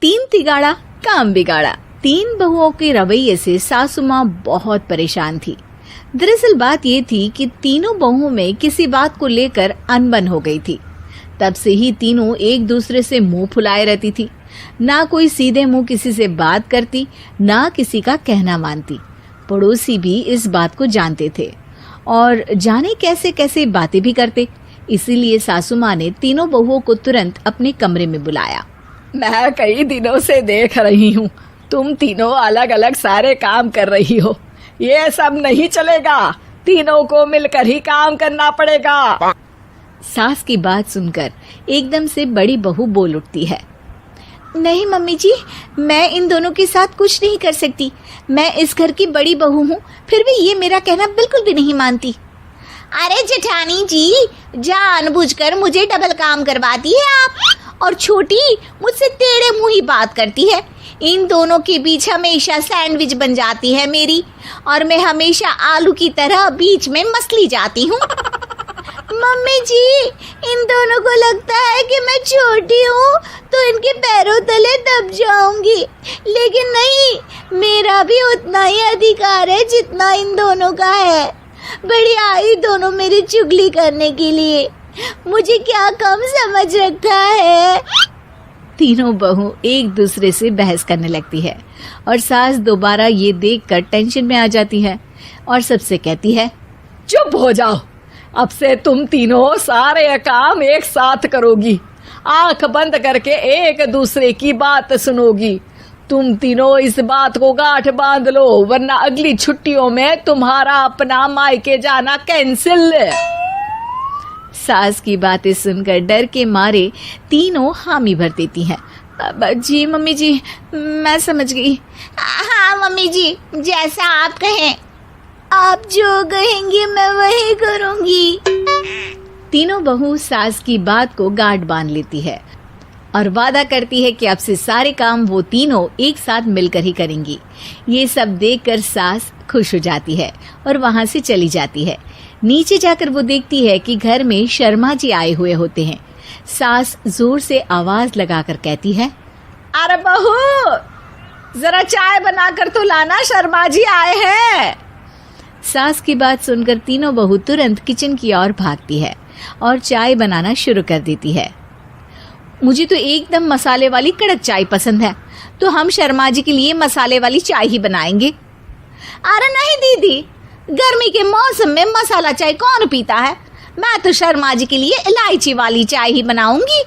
तीन तिगाड़ा काम बिगाड़ा। तीन बहुओं के रवैये से सासू माँ बहुत परेशान थी। दरअसल बात ये थी कि तीनों बहुओं में किसी बात को लेकर अनबन हो गई थी। तब से ही तीनों एक दूसरे से मुंह फुलाए रहती थी। ना कोई सीधे मुंह किसी से बात करती, ना किसी का कहना मानती। पड़ोसी भी इस बात को जानते थे और जाने कैसे कैसे बातें भी करते। इसीलिए सासू माँ ने तीनों बहुओं को तुरंत अपने कमरे में बुलाया। मैं कई दिनों से देख रही हूँ, तुम तीनों अलग अलग सारे काम कर रही हो। ये सब नहीं चलेगा, तीनों को मिलकर ही काम करना पड़ेगा। सास की बात सुनकर एकदम से बड़ी बहू बोल उठती है। नहीं मम्मी जी, मैं इन दोनों के साथ कुछ नहीं कर सकती। मैं इस घर की बड़ी बहू हूँ, फिर भी ये मेरा कहना बिल्कुल भी नहीं मानती। अरे जेठानी जी, जानबूझकर मुझे डबल काम करवाती है आप, और छोटी मुझसे टेढ़े मुंह ही बात करती है। इन दोनों के बीच हमेशा सैंडविच बन जाती है मेरी, और मैं हमेशा आलू की तरह बीच में मसली जाती हूँ। मम्मी जी, इन दोनों को लगता है कि मैं छोटी हूँ तो इनके पैरों तले दब जाऊंगी, लेकिन नहीं, मेरा भी उतना ही अधिकार है जितना इन दोनों का है। बड़ी आई दोनों मेरी चुगली करने के लिए, मुझे क्या कम समझ रखा है। तीनों बहू एक दूसरे से बहस करने लगती है और सास दोबारा ये देखकर टेंशन में आ जाती है और सबसे कहती है, चुप हो जाओ, अब से तुम तीनों सारे काम एक साथ करोगी, आंख बंद करके एक दूसरे की बात सुनोगी। तुम तीनों इस बात को गांठ बांध लो, वरना अगली छुट्टियों में तुम्हारा अपना मायके जाना कैंसिल। सास की बातें सुनकर डर के मारे तीनों हामी भर देती हैं। जी मम्मी जी, मैं समझ गई। हाँ मम्मी जी, जैसा आप कहें, आप जो कहेंगी मैं वही करूंगी। तीनों बहू सास की बात को गांठ बांध लेती है और वादा करती है कि अब से सारे काम वो तीनों एक साथ मिलकर ही करेंगी। ये सब देखकर सास खुश हो जाती है और वहां से चली जाती है। नीचे जाकर वो देखती है कि घर में शर्मा जी आए हुए होते हैं। सास जोर से आवाज लगाकर कहती है, अरे बहू, जरा चाय बनाकर तो लाना, शर्मा जी आए हैं। सास की बात सुनकर तीनों बहू तुरंत किचन की ओर भागती है और चाय बनाना शुरू कर देती है। मुझे तो एकदम मसाले वाली कड़क चाय पसंद है, तो हम शर्मा जी के लिए मसाले वाली चाय ही बनाएंगे। अरे नहीं दीदी, गर्मी के मौसम में मसाला चाय कौन पीता है? मैं तो शर्मा जी के लिए इलायची वाली चाय ही बनाऊंगी।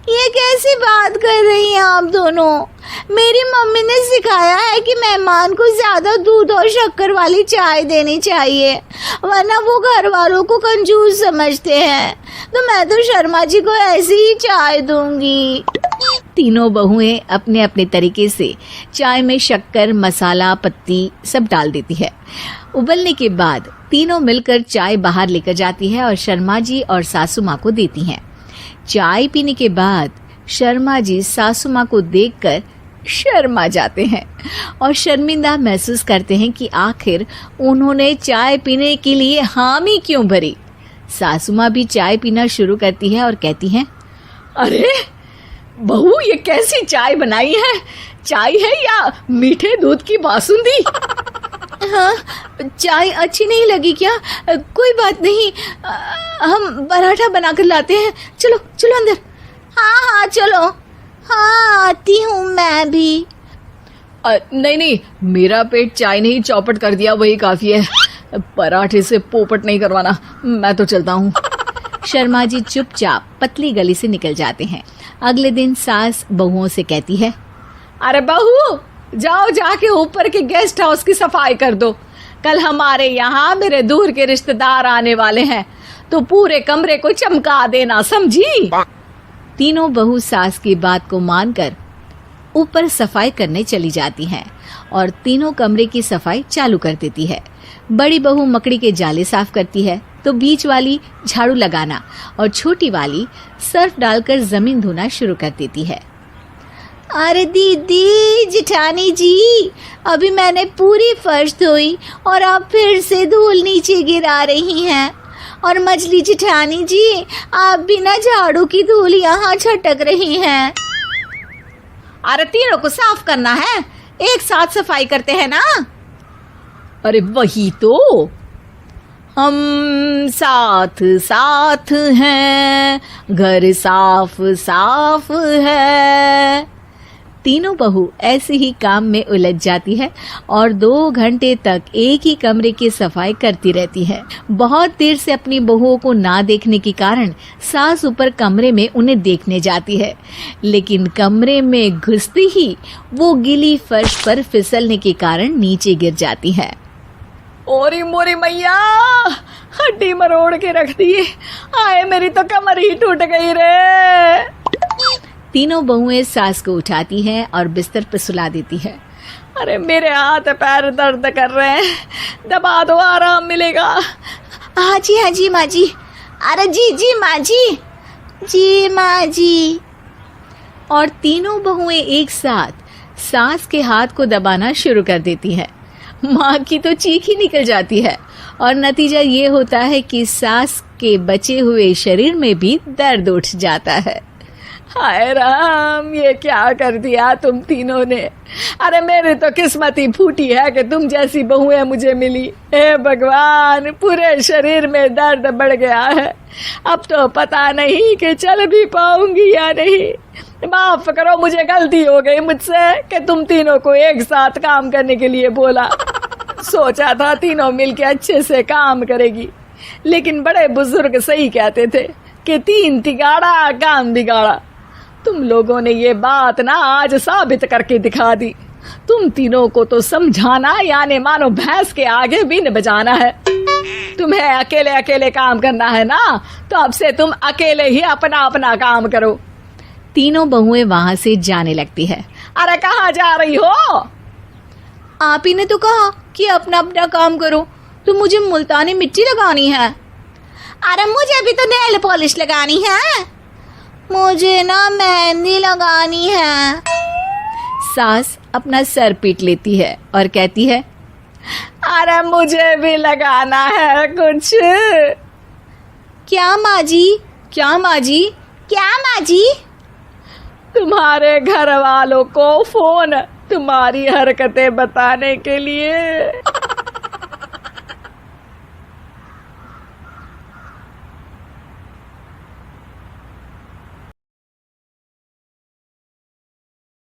ये कैसी बात कर रही हैं आप दोनों? मेरी मम्मी ने सिखाया है कि मेहमान को ज्यादा दूध और शक्कर वाली चाय देनी चाहिए, वरना वो घर वालों को कंजूस समझते हैं। तो मैं तो शर्मा जी को ऐसी ही चाय दूंगी। तीनों बहुएं अपने अपने तरीके से चाय में शक्कर, मसाला, पत्ती सब डाल देती है। उबलने के बाद तीनों मिलकर चाय बाहर लेकर जाती है और शर्मा जी और सासू माँ को देती हैं। चाय पीने के बाद शर्मा जी सासू माँ को देखकर शर्मा जाते हैं और शर्मिंदा महसूस करते हैं कि आखिर उन्होंने चाय पीने के लिए हामी क्यों भरी। सासू माँ भी चाय पीना शुरू करती है और कहती हैं, अरे बहू, ये कैसी चाय बनाई है? चाय है या मीठे दूध की बासुंदी? हाँ, चाय अच्छी नहीं लगी क्या? कोई बात नहीं, हम पराठा बनाकर लाते हैं। चलो चलो अंदर। हाँ चलो, हाँ आती हूँ मैं भी। नहीं, मेरा पेट चाय नहीं चौपट कर दिया, वही काफी है। पराठे से पोपट नहीं करवाना, मैं तो चलता हूँ। शर्मा जी चुपचाप पतली गली से निकल जाते हैं। अगले दिन सास बहुओं से कहती है, अरे बहू, जाओ जाके ऊपर के गेस्ट हाउस की सफाई कर दो। कल हमारे यहाँ मेरे दूर के रिश्तेदार आने वाले हैं, तो पूरे कमरे को चमका देना, समझी? तीनों बहू सास की बात को मानकर ऊपर सफाई करने चली जाती हैं और तीनों कमरे की सफाई चालू कर देती है। बड़ी बहू मकड़ी के जाले साफ करती है, तो बीच वाली झाड़ू लगाना और छोटी वाली सर्फ डालकर जमीन धोना शुरू कर देती है। अरे दीदी, जेठानी जी, अभी मैंने पूरी फर्श धोई और आप फिर से धूल नीचे गिरा रही हैं। और मछली जेठानी जी, आप बिना झाड़ू की धूल यहाँ छटक रही हैं। अरे तीनों को साफ करना है, एक साथ सफाई करते हैं ना। अरे वही तो, हम साथ साथ हैं, घर साफ साफ है। तीनों बहू ऐसे ही काम में उलझ जाती है और 2 घंटे तक एक ही कमरे की सफाई करती रहती है। बहुत देर से अपनी बहुओं को ना देखने के कारण सास ऊपर कमरे में उन्हें देखने जाती है, लेकिन कमरे में घुसती ही वो गीली फर्श पर फिसलने के कारण नीचे गिर जाती है। ओरी मोरी मैया, हड्डी मरोड़ के रख दी। आए मेरी तो कमर ही टूट गई रे। तीनों बहुएं सास को उठाती हैं और बिस्तर पर सुला देती है। अरे मेरे हाथ पैर दर्द कर रहे हैं, दबा दो, आराम मिलेगा। हाँ जी माँ जी। अरे जी माँ जी, जी माँ जी। और तीनों बहुएं एक साथ सास के हाथ को दबाना शुरू कर देती है। माँ की तो चीख ही निकल जाती है और नतीजा ये होता है कि सास के बचे हुए शरीर में भी दर्द उठ जाता है। हाय राम, ये क्या कर दिया तुम तीनों ने। अरे मेरी तो किस्मत ही फूटी है कि तुम जैसी बहुएं मुझे मिली। हे भगवान, पूरे शरीर में दर्द बढ़ गया है। अब तो पता नहीं कि चल भी पाऊंगी या नहीं। माफ करो, मुझे गलती हो गई मुझसे कि तुम तीनों को एक साथ काम करने के लिए बोला। सोचा था तीनों मिलके अच्छे से काम करेगी, लेकिन बड़े बुजुर्ग सही कहते थे कि 3 तिगाड़ा काम बिगाड़ा। तुम लोगों ने ये बात ना आज साबित करके दिखा दी। तुम तीनों को तो समझाना यानी मानो भैंस के आगे बीन बजाना है। तुम्हें अकेले अकेले काम करना है ना, तो अब से तुम अकेले ही अपना अपना काम करो। तीनों बहुएं वहां से जाने लगती है। अरे कहाँ जा रही हो? आप ही ने तो कहा कि अपना अपना काम तो मुझे मुल्तानी मिट्टी लगानी है। अरे मुझे भी तो नेल पॉलिश लगानी है, मुझे ना मेहंदी लगानी है। सास अपना सर पीट लेती है और कहती है, अरे मुझे भी लगाना है कुछ। क्या माँ जी? क्या माँ जी? क्या माँ जी? तुम्हारे घर वालों को फोन तुम्हारी हरकतें बताने के लिए।